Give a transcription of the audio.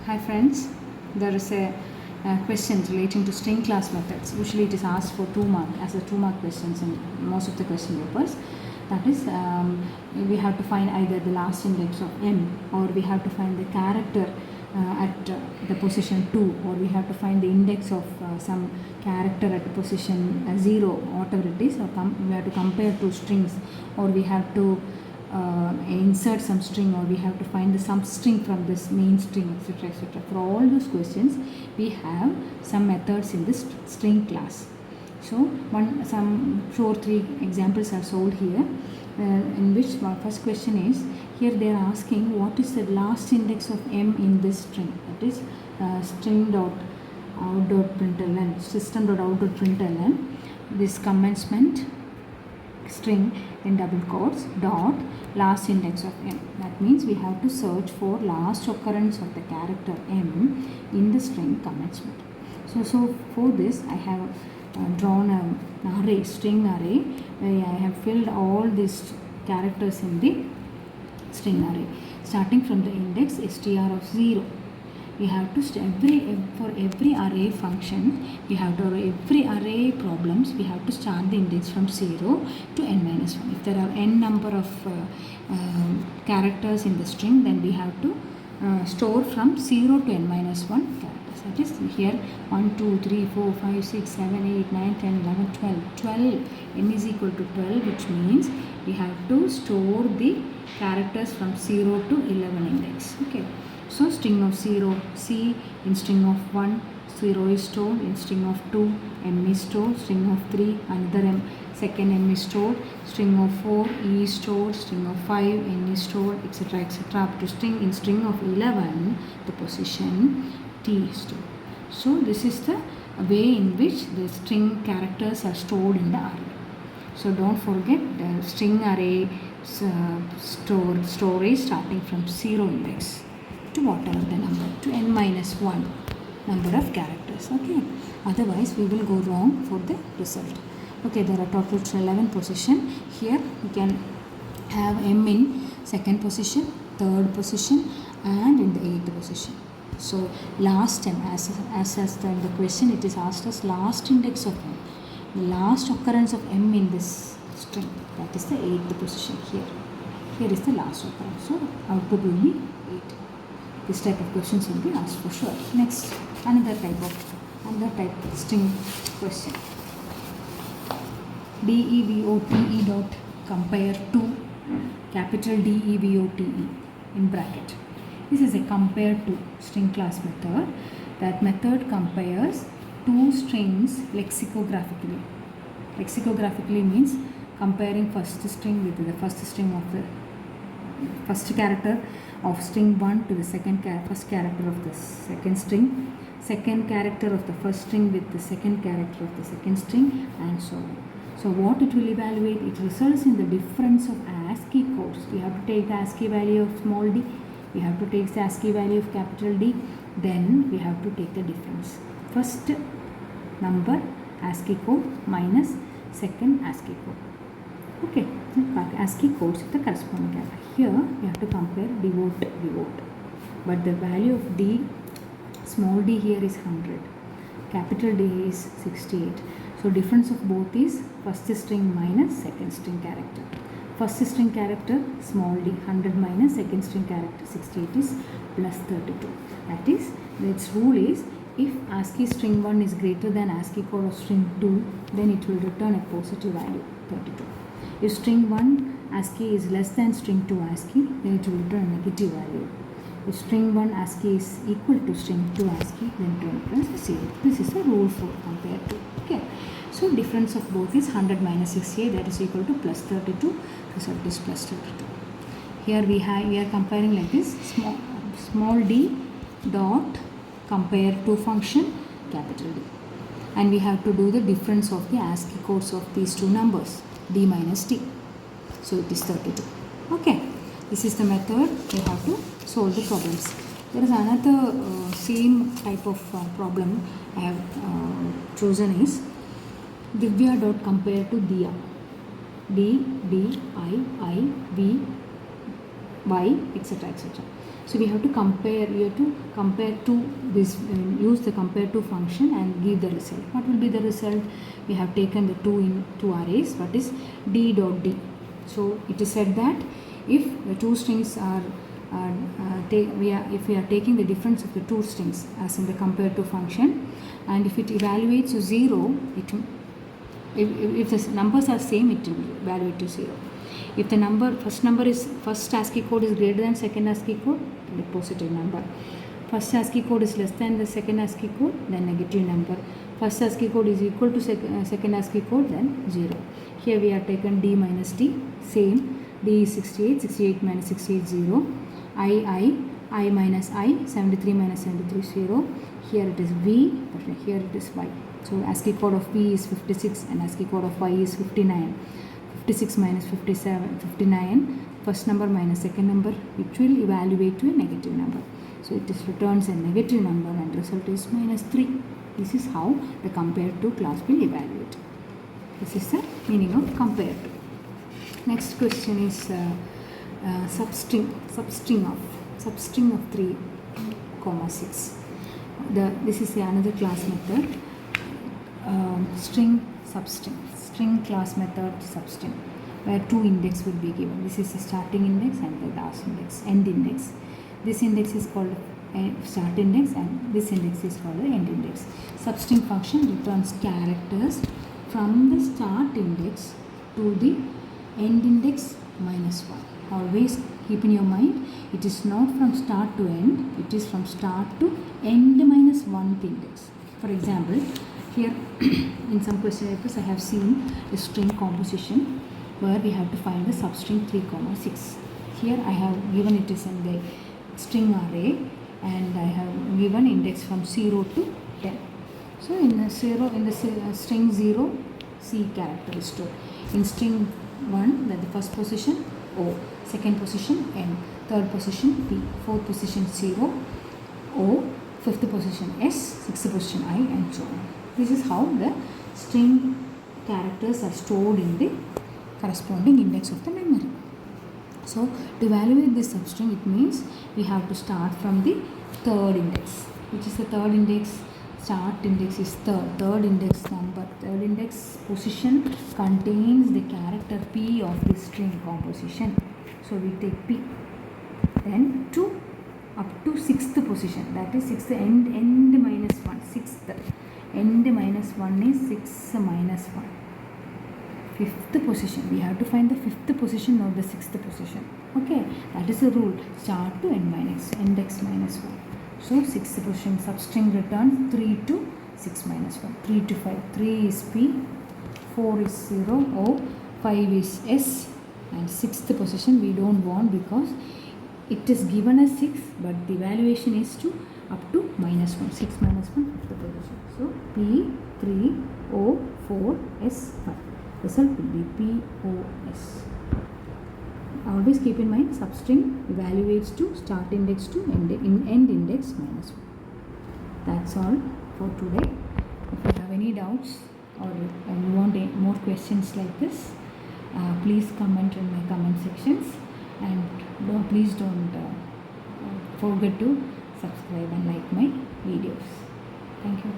Hi friends, there is a question relating to string class methods. Usually it is asked for 2 mark as a 2 mark questions in most of the question papers. That is, we have to find either the last index of m, or we have to find the character at the position 2, or we have to find the index of some character at position 0, whatever it is, or we have to compare two strings, or we have to insert some string, or we have to find the substring from this main string, etc. etc. For all those questions, we have some methods in this string class. So, some 2 or 3 examples are solved here, in which my first question is, here they are asking what is the last index of m in this string. That is string.out.println, system.out.println, this commencement string in double quotes dot last index of m. That means we have to search for last occurrence of the character m in the string commencement. So for this I have drawn an array, string array, where I have filled all these characters in the string array, starting from the index str of 0. We have to for every array function, we have to every array problems, we have to start the index from 0 to n-1. If there are n number of characters in the string, then we have to store from 0 to n-1 characters. That is, here 1, 2, 3, 4, 5, 6, 7, 8, 9, 10, 11, 12. 12, n is equal to 12, which means we have to store the characters from 0 to 11 index. Okay. So, string of 0, C, in string of 1, 0 is stored, in string of 2, m is stored, string of 3, another m, second m is stored, string of 4, e is stored, string of 5, n is stored, etc. etc. up to string, in string of 11, the position t is stored. So, this is the way in which the string characters are stored in the array. So, don't forget the string array storage starting from 0 index to whatever the number, to n-1 number of characters. Okay, otherwise we will go wrong for the result. Okay, there are total 11 position. Here we can have m in second position, third position, and in the 8th position. So last m, as in the question it is asked as last index of m, the last occurrence of m in this string, that is the 8th position here. Here is the last occurrence. So output will be 8. This type of questions will be asked for sure. Next, another type of string question. DEVOTE dot compare to, capital DEVOTE in bracket. This is a compare to string class method. That method compares two strings lexicographically. Lexicographically means comparing first string with the first string of the first character of string 1 to the first character of the second string, second character of the first string with the second character of the second string, and so on. So what it will evaluate, it results in the difference of ASCII codes. We have to take the ASCII value of small d, we have to take the ASCII value of capital D, then we have to take the difference. First number ASCII code minus second ASCII code. Okay, ASCII codes with the corresponding character. Here we have to compare devote, but the value of D, small d here is 100, capital D is 68. So difference of both is first string minus second string character. First string character small d 100 minus second string character 68 is plus 32. That is, its rule is, if ASCII string 1 is greater than ASCII code of string 2, then it will return a positive value 32. If string 1 ASCII is less than string 2 ASCII, then it will return a negative value. If string 1 ASCII is equal to string 2 ASCII, then it will return 0. This is the rule for compare to. Okay. So difference of both is 100 minus 68, that is equal to plus 32. Result is plus 32. Here we are comparing like this: small d dot compare to function capital D, and we have to do the difference of the ASCII codes of these two numbers, d minus t. So it is 32. Okay, this is the method we have to solve the problems. There is another same type of problem I have chosen is Divya dot compare to Diya. D, D, I, V, y, etc., etc. So we have to compare. We have to compare to this. Use the CompareTo function and give the result. What will be the result? We have taken the two in two arrays. What is d dot d? So it is said that if the two strings are if we are taking the difference of the two strings as in the CompareTo function, and if it evaluates to 0, if the numbers are same, it will evaluate to 0. If the first ASCII code is greater than second ASCII code, the positive number. First ASCII code is less than the second ASCII code, then negative number. First ASCII code is equal to second ASCII code, then 0. Here we have taken d minus d, same. D is 68, 68 minus 68, 0. I minus I, 73 minus 73, 0. Here it is V, but here it is Y. So ASCII code of V is 56 and ASCII code of Y is 59. 56 minus 57, 59. First number minus second number, it will evaluate to a negative number. So it returns a negative number and result is minus 3. This is how the CompareTo class will evaluate. This is the meaning of CompareTo. Next question is substring of 3, 6. This is another class method. String class method substring, where two index will be given. This is the starting index and the last index, end index. This index is called start index and this index is called the end index. Substring function returns characters from the start index to the end index minus 1. Always keep in your mind, it is not from start to end, it is from start to end minus 1th index. For example, here in some question papers I have seen a string composition where we have to find the substring 3, 6. Here I have given it is in the string array and I have given index from 0 to 10. So in the string 0, C character is stored. In string 1, that the first position O, second position N, third position P, fourth position 0, O, fifth position S, sixth position I, and so on. This is how the string characters are stored in the corresponding index of the memory. So to evaluate this substring, it means we have to start from the third index. Which is the third index? Start index is third index number. Third index position contains the character P of the string composition. So we take P. Then up to sixth position, that is sixth end minus 1, sixth. End minus 1 is 6 minus 1. Fifth position, we have to find the fifth position, not the sixth position. Okay, that is the rule. Start to index minus 1. So sixth position substring returns 3 to 6 minus 1. 3 to 5. 3 is P, 4 is 0, O, 5 is S, and sixth position we don't want because it is given as 6, but the evaluation is to up to minus 1. 6 minus 1, fifth position. So P, 3, O, 4, S, 5. Result will be P, O, S. Always keep in mind, substring evaluates to start index to end index minus 1. That's all for today. If you have any doubts or you want more questions like this, please comment in my comment sections, and please don't forget to subscribe and like my videos. Thank you.